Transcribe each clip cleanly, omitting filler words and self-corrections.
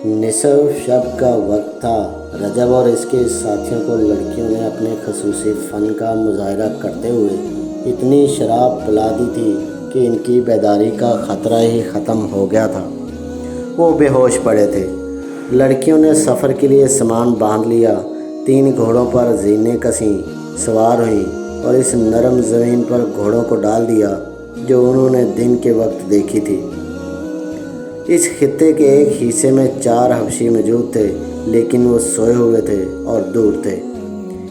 نصف شب کا وقت تھا۔ رجب اور اس کے ساتھیوں کو لڑکیوں نے اپنے خصوصی فن کا مظاہرہ کرتے ہوئے اتنی شراب پلا دی تھی کہ ان کی بیداری کا خطرہ ہی ختم ہو گیا تھا۔ وہ بے ہوش پڑے تھے۔ لڑکیوں نے سفر کے لیے سامان باندھ لیا، 3 گھوڑوں پر زینے کسیں، سوار ہوئیں اور اس نرم زمین پر گھوڑوں کو ڈال دیا جو انہوں نے دن کے وقت دیکھی تھی۔ اس خطے کے ایک حصے میں 4 حبشی موجود تھے، لیکن وہ سوئے ہوئے تھے اور دور تھے۔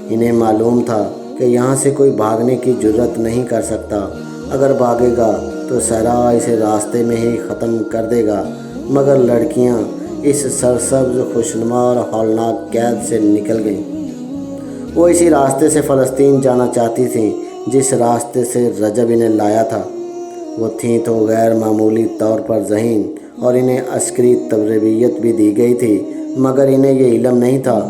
انہیں معلوم تھا کہ یہاں سے کوئی بھاگنے کی جرات نہیں کر سکتا۔ اگر بھاگے گا تو صحرا اسے راستے میں ہی ختم کر دے گا، مگر لڑکیاں اس سرسبز خوشنما اور ہولناک قید سے نکل گئیں۔ وہ اسی راستے سے فلسطین جانا چاہتی تھیں جس راستے سے رجب انہیں لایا تھا۔ وہ تھیں تو غیر معمولی طور پر ذہین اور انہیں عسکری تربیت بھی دی گئی تھی، مگر انہیں یہ علم نہیں تھا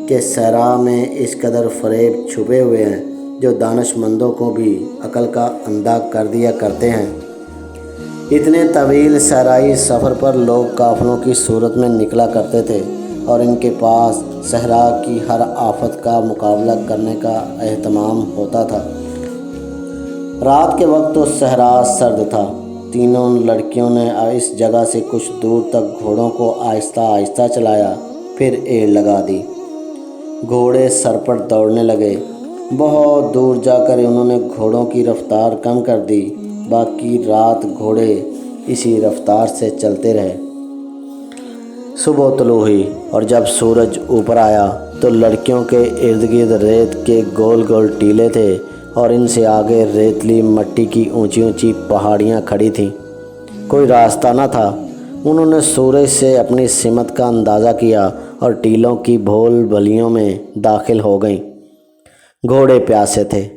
کہ صحرا میں اس قدر فریب چھپے ہوئے ہیں جو دانش مندوں کو بھی عقل کا اندھا کر دیا کرتے ہیں۔ اتنے طویل صحرائی سفر پر لوگ قافلوں کی صورت میں نکلا کرتے تھے اور ان کے پاس صحرا کی ہر آفت کا مقابلہ کرنے کا اہتمام ہوتا تھا۔ رات کے وقت تو صحرا سرد تھا۔ تینوں لڑکیوں نے اس جگہ سے کچھ دور تک گھوڑوں کو آہستہ آہستہ چلایا، پھر ایڑ لگا دی۔ گھوڑے سرپٹ دوڑنے لگے۔ بہت دور جا کر انہوں نے گھوڑوں کی رفتار کم کر دی۔ باقی رات گھوڑے اسی رفتار سے چلتے رہے۔ صبح طلوع ہوئی اور جب سورج اوپر آیا تو لڑکیوں کے ارد گرد ریت کے گول گول ٹیلے تھے اور ان سے آگے ریتلی مٹی کی اونچی اونچی پہاڑیاں کھڑی تھیں۔ کوئی راستہ نہ تھا۔ انہوں نے سورج سے اپنی سمت کا اندازہ کیا اور ٹیلوں کی بھول بھلیوں میں داخل ہو گئیں۔ گھوڑے پیاسے تھے۔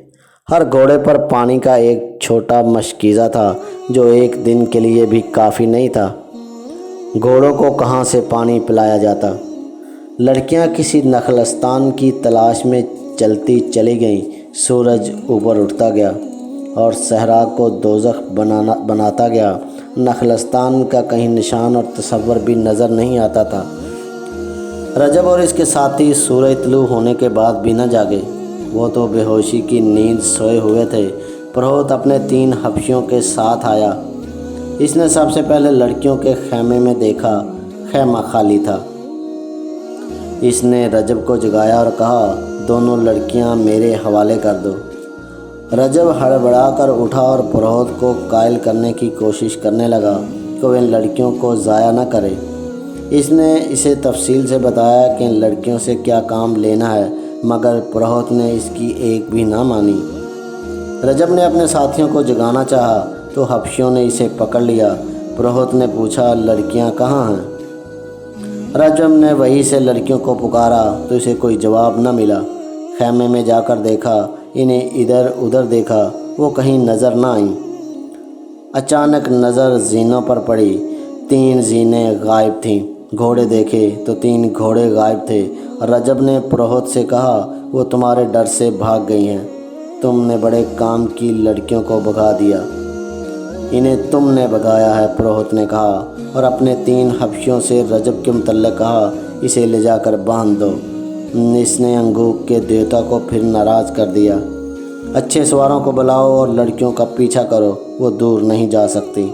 ہر گھوڑے پر پانی کا ایک چھوٹا مشکیزہ تھا جو ایک دن کے لیے بھی کافی نہیں تھا۔ گھوڑوں کو کہاں سے پانی پلایا جاتا؟ لڑکیاں کسی نخلستان کی تلاش میں چلتی چلی گئیں۔ سورج اوپر اٹھتا گیا اور صحرا کو دوزخ بناتا گیا۔ نخلستان کا کہیں نشان اور تصور بھی نظر نہیں آتا تھا۔ رجب اور اس کے ساتھی سورج طلوع ہونے کے بعد بھی نہ جاگے۔ وہ تو بے ہوشی کی نیند سوئے ہوئے تھے۔ پروہت اپنے 3 حبشیوں کے ساتھ آیا۔ اس نے سب سے پہلے لڑکیوں کے خیمے میں دیکھا۔ خیمہ خالی تھا۔ اس نے رجب کو جگایا اور کہا، دونوں لڑکیاں میرے حوالے کر دو۔ رجب ہڑبڑا کر اٹھا اور پروہت کو قائل کرنے کی کوشش کرنے لگا کہ وہ ان لڑکیوں کو ضائع نہ کرے۔ اس نے اسے تفصیل سے بتایا کہ ان لڑکیوں سے کیا کام لینا ہے، مگر پروہت نے اس کی ایک بھی نہ مانی۔ رجب نے اپنے ساتھیوں کو جگانا چاہا تو حبشیوں نے اسے پکڑ لیا۔ پروہت نے پوچھا، لڑکیاں کہاں ہیں؟ رجب نے وہیں سے لڑکیوں کو پکارا تو اسے کوئی جواب نہ ملا۔ خیمے میں جا کر دیکھا، انہیں ادھر ادھر دیکھا، وہ کہیں نظر نہ آئیں۔ اچانک نظر زینوں پر پڑی۔ 3 زینیں غائب تھیں۔ گھوڑے دیکھے تو 3 گھوڑے غائب تھے۔ رجب نے پروہت سے کہا، وہ تمہارے ڈر سے بھاگ گئی ہیں۔ تم نے بڑے کام کی لڑکیوں کو بھگا دیا۔ انہیں تم نے بھگایا ہے، پروہت نے کہا اور اپنے 3 حبشیوں سے رجب کے متعلق کہا، اسے لے جا کر باندھ دو۔ اس نے انگوک کے دیوتا کو پھر ناراض کر دیا۔ اچھے سواروں کو بلاؤ اور لڑکیوں کا پیچھا کرو، وہ دور نہیں جا سکتی۔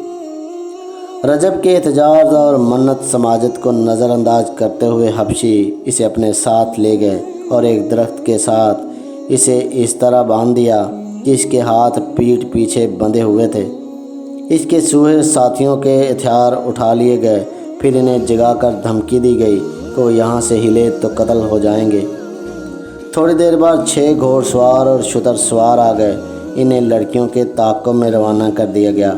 رجب کے احتجاج اور منت سماجت کو نظر انداز کرتے ہوئے حبشی اسے اپنے ساتھ لے گئے اور ایک درخت کے ساتھ اسے اس طرح باندھ دیا کہ اس کے ہاتھ پیٹھ پیچھے بندھے ہوئے تھے۔ اس کے سوہے ساتھیوں کے ہتھیار اٹھا لیے گئے۔ پھر انہیں جگا کر دھمکی دی گئی کہ وہ یہاں سے ہلے تو قتل ہو جائیں گے۔ تھوڑی دیر بعد 6 گھوڑ سوار اور شتر سوار آ گئے۔ انہیں لڑکیوں کے تعاقب میں روانہ کر دیا گیا۔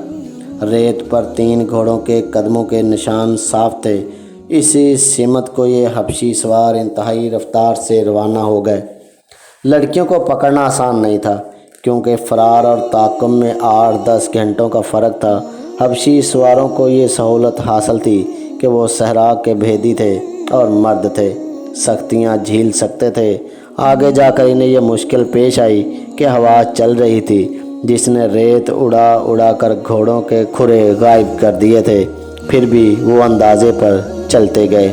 ریت پر 3 گھوڑوں کے قدموں کے نشان صاف تھے۔ اسی سمت کو یہ حبشی سوار انتہائی رفتار سے روانہ ہو گئے۔ لڑکیوں کو پکڑنا آسان نہیں تھا کیونکہ فرار اور تعاقب میں 8-10 گھنٹوں کا فرق تھا۔ حبشی سواروں کو یہ سہولت حاصل تھی کہ وہ صحرا کے بھیدی تھے اور مرد تھے، سختیاں جھیل سکتے تھے۔ آگے جا کر انہیں یہ مشکل پیش آئی کہ ہوا چل رہی تھی جس نے ریت اڑا اڑا کر گھوڑوں کے کھرے غائب کر دیے تھے، پھر بھی وہ اندازے پر چلتے گئے۔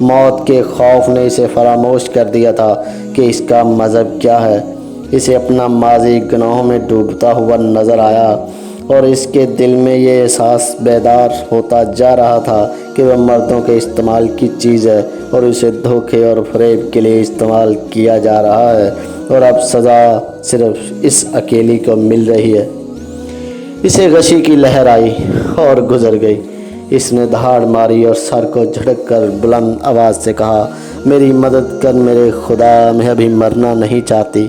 موت کے خوف نے اسے فراموش کر دیا تھا کہ اس کا مذہب کیا ہے۔ اسے اپنا ماضی گناہوں میں ڈوبتا ہوا نظر آیا اور اس کے دل میں یہ احساس بیدار ہوتا جا رہا تھا کہ وہ مردوں کے استعمال کی چیز ہے اور اسے دھوکے اور فریب کے لیے استعمال کیا جا رہا ہے، اور اب سزا صرف اس اکیلی کو مل رہی ہے۔ اسے غشی کی لہر آئی اور گزر گئی۔ اس نے دہاڑ ماری اور سر کو جھٹک کر بلند آواز سے کہا، میری مدد کر میرے خدا، میں ابھی مرنا نہیں چاہتی۔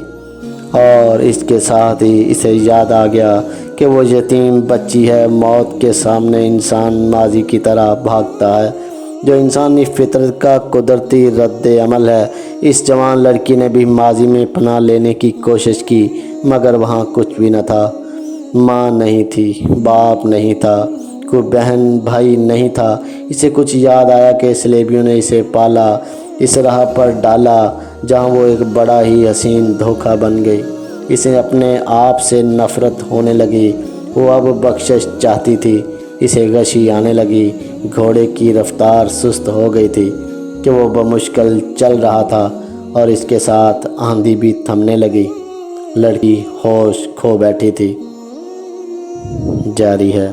اور اس کے ساتھ ہی اسے یاد آ گیا کہ وہ یتیم بچی ہے۔ موت کے سامنے انسان ماضی کی طرح بھاگتا ہے، جو انسانی فطرت کا قدرتی رد عمل ہے۔ اس جوان لڑکی نے بھی ماضی میں پناہ لینے کی کوشش کی، مگر وہاں کچھ بھی نہ تھا۔ ماں نہیں تھی، باپ نہیں تھا، کوئی بہن بھائی نہیں تھا۔ اسے کچھ یاد آیا کہ سلیبیوں نے اسے پالا، اس راہ پر ڈالا جہاں وہ ایک بڑا ہی حسین دھوکہ بن گئی۔ اسے اپنے آپ سے نفرت ہونے لگی۔ وہ اب بخشش چاہتی تھی۔ اسے غشی آنے لگی۔ گھوڑے کی رفتار سست ہو گئی تھی کہ وہ بمشکل چل رہا تھا، اور اس کے ساتھ آندھی بھی تھمنے لگی۔ لڑکی ہوش کھو بیٹھی تھی۔ جاری ہے۔